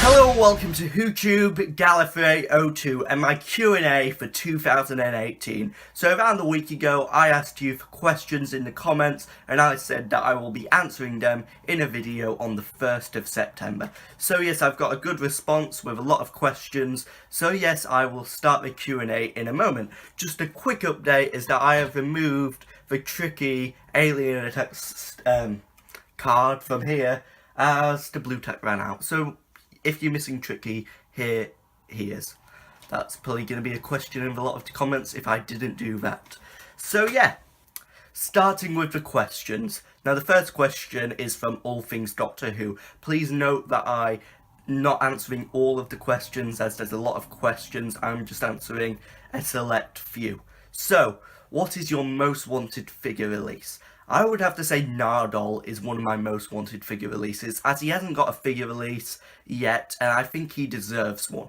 Hello and welcome to Whotubers Gallifrey 02 and my Q&A for 2018. So around a week ago I asked you for questions in the comments and I said that I will be answering them in a video on the 1st of September. So yes, I've got a good response with a lot of questions. So yes, I will start the Q&A in a moment. Just a quick update is that I have removed the tricky alien attacks card from here as the blue tack ran out. So if you're missing Tricky, here he is. That's probably going to be a question in a lot of the comments if I didn't do that. So yeah, starting with the questions. Now the first question is from All Things Doctor Who. Please note that I'm not answering all of the questions as there's a lot of questions. I'm just answering a select few. So, what is your most wanted figure release? I would have to say Nardole is one of my most wanted figure releases, as he hasn't got a figure release yet, and I think he deserves one.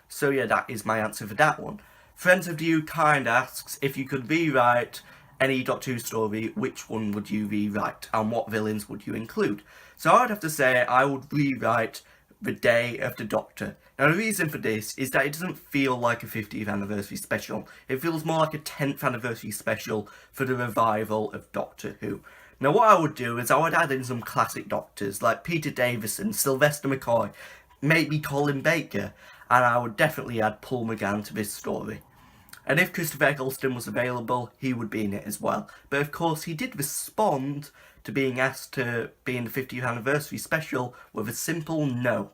So yeah, that is my answer for that one. Friends of You Kind asks, if you could rewrite any Doctor Who story, which one would you rewrite, and what villains would you include? So I would have to say I would rewrite The Day of the Doctor. Now the reason for this is that it doesn't feel like a 50th anniversary special. It feels more like a 10th anniversary special for the revival of Doctor Who. Now what I would do is I would add in some classic Doctors like Peter Davison, Sylvester McCoy, maybe Colin Baker, and I would definitely add Paul McGann to this story. And if Christopher Eccleston was available, he would be in it as well. But of course he did respond to being asked to be in the 50th anniversary special with a simple no.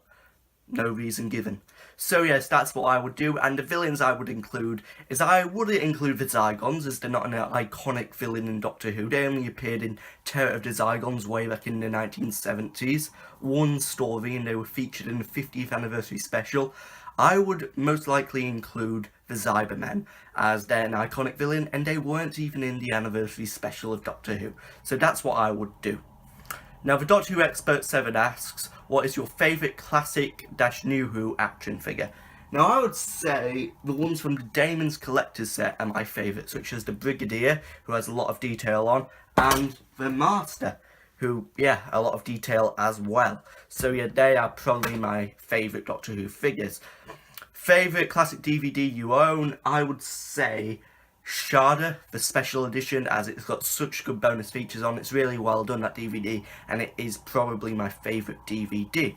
No reason given. So yes, that's what I would do, and the villains I would include is I wouldn't include the Zygons, as they're not an iconic villain in Doctor Who. They only appeared in Terror of the Zygons way back in the 1970s. One story, and they were featured in the 50th anniversary special. I would most likely include the Cybermen, as they're an iconic villain, and they weren't even in the anniversary special of Doctor Who. So that's what I would do. Now the Doctor Who Expert 7 asks, what is your favourite classic-New Who action figure? Now I would say the ones from the Damon's Collector's set are my favourites, such as the Brigadier, who has a lot of detail on, and the Master, who, yeah, a lot of detail as well. So yeah, they are probably my favourite Doctor Who figures. Favourite classic DVD you own? I would say Shada, the special edition, as it's got such good bonus features on. It's really well done, that DVD, and it is probably my favourite DVD.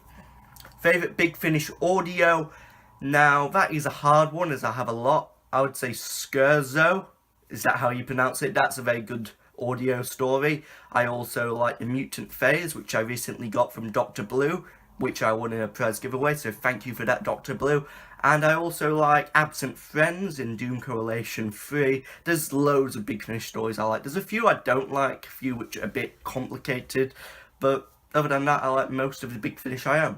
Favourite Big Finish audio? Now that is a hard one, as I have a lot. I would say Scherzo, is that how you pronounce it? That's a very good audio story. I also like the Mutant Phase, which I recently got from Dr. Blue, which I won in a prize giveaway, so thank you for that, Dr. Blue. And I also like Absent Friends in Doom Correlation 3. There's loads of Big Finish stories I like. There's a few I don't like, a few which are a bit complicated, but other than that, I like most of the Big Finish I own.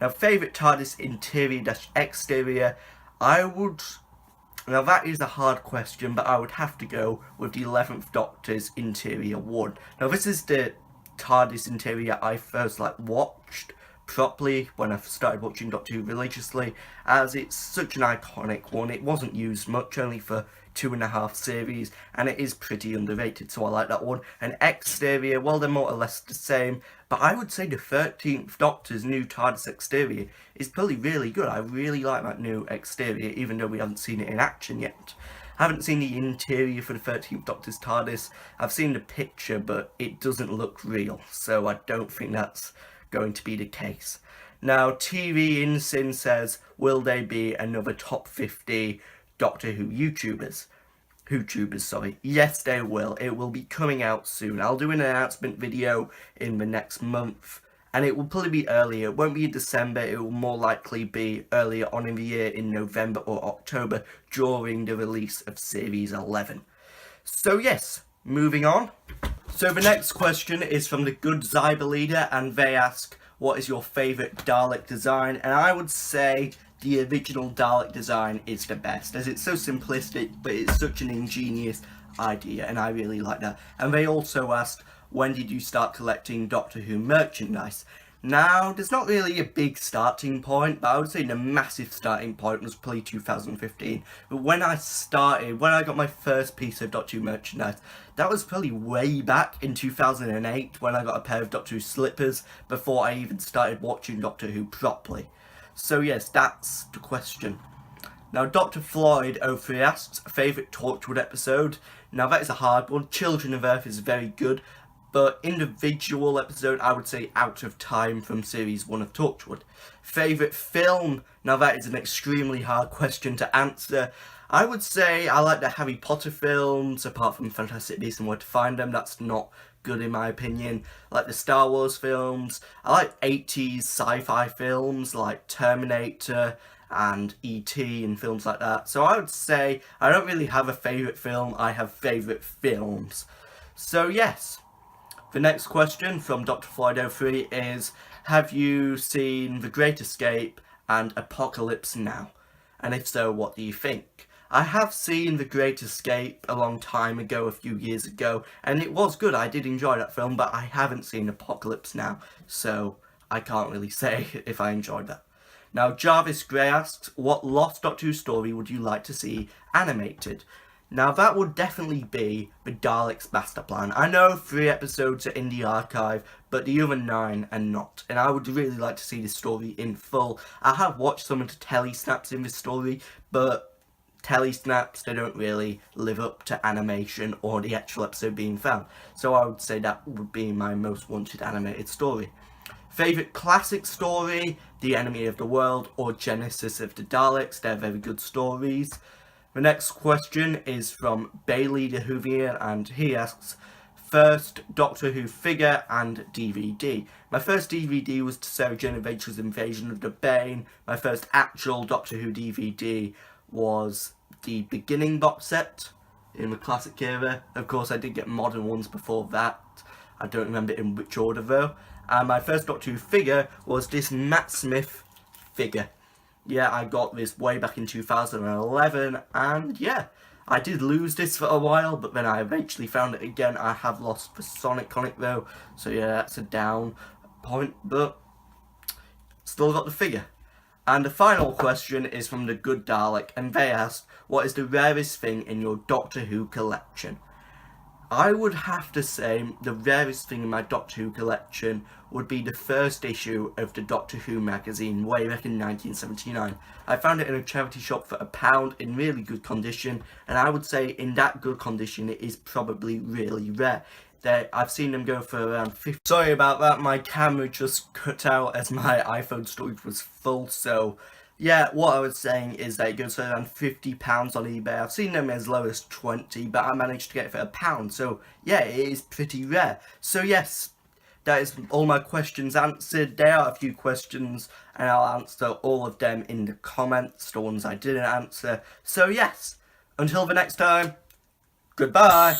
Now, favourite TARDIS interior-exterior, now that is a hard question, but I would have to go with the 11th Doctor's interior one. Now this is the TARDIS interior I first watched properly when I started watching Doctor Who religiously, as it's such an iconic one. It wasn't used much, only for 2.5 series, and it is pretty underrated, so I like that one. And exterior, well, they're more or less the same, but I would say the 13th Doctor's new TARDIS exterior is probably really good. I really like that new exterior, even though we haven't seen it in action yet. I haven't seen the interior for the 13th Doctor's TARDIS. I've seen the picture, but it doesn't look real, so I don't think that's going to be the case. Now, TV Insin says, will there be another top 50 Doctor Who Whotubers, sorry. Yes, there will. It will be coming out soon. I'll do an announcement video in the next month, and it will probably be earlier. It won't be in December. It will more likely be earlier on in the year, in November or October, during the release of Series 11. So yes, moving on. So the next question is from the Good Zyber Leader, and they ask, what is your favourite Dalek design? And I would say the original Dalek design is the best, as it's so simplistic, but it's such an ingenious idea, and I really like that. And they also asked, when did you start collecting Doctor Who merchandise? Now, there's not really a big starting point, but I would say the massive starting point was probably 2015. But when I got my first piece of Doctor Who merchandise, that was probably way back in 2008 when I got a pair of Doctor Who slippers before I even started watching Doctor Who properly. So yes, that's the question. Now, Dr. Floyd03 asks, favourite Torchwood episode? Now, that is a hard one. Children of Earth is very good, but individual episode, I would say Out of Time from Series 1 of Torchwood. Favourite film? Now, that is an extremely hard question to answer. I would say I like the Harry Potter films, apart from Fantastic Beasts and Where to Find Them. That's not good in my opinion. I like the Star Wars films. I like 80s sci-fi films like Terminator and E.T. and films like that. So I would say I don't really have a favourite film, I have favourite films. So yes, the next question from Dr. Floyd03 is, have you seen The Great Escape and Apocalypse Now? And if so, what do you think? I have seen The Great Escape a long time ago, a few years ago, and it was good. I did enjoy that film, but I haven't seen Apocalypse Now, so I can't really say if I enjoyed that. Now, Jarvis Gray asks, what Lost Doctor Who story would you like to see animated? Now, that would definitely be the Daleks' Master Plan. I know 3 episodes are in the archive, but the other 9 are not. And I would really like to see this story in full. I have watched some of the telesnaps in this story, but telesnaps, they don't really live up to animation or the actual episode being found. So I would say that would be my most wanted animated story. Favourite classic story? The Enemy of the World or Genesis of the Daleks. They're very good stories. The next question is from Bailey the Whovian, and he asks, first Doctor Who figure and DVD. My first DVD was to Sarah Jane Adventures Invasion of the Bane. My first actual Doctor Who DVD was the beginning box set in the classic era. Of course, I did get modern ones before that. I don't remember in which order though. And my first Doctor Who figure was this Matt Smith figure. Yeah, I got this way back in 2011, and yeah, I did lose this for a while, but then I eventually found it again. I have lost the Sonic comic though, so yeah, that's a down point, but still got the figure. And the final question is from the Good Dalek, and they asked, what is the rarest thing in your Doctor Who collection? I would have to say the rarest thing in my Doctor Who collection would be the first issue of the Doctor Who magazine way back in 1979. I found it in a charity shop for £1 in really good condition, and I would say in that good condition it is probably really rare. I've seen them go for around 50. Sorry about that, my camera just cut out as my iPhone storage was full, so yeah, what I was saying is that it goes for around £50 on eBay. I've seen them as low as 20, but I managed to get it for £1, so yeah, it is pretty rare. So yes, that is all my questions answered. There are a few questions, and I'll answer all of them in the comments, the ones I didn't answer. So yes, until the next time, goodbye!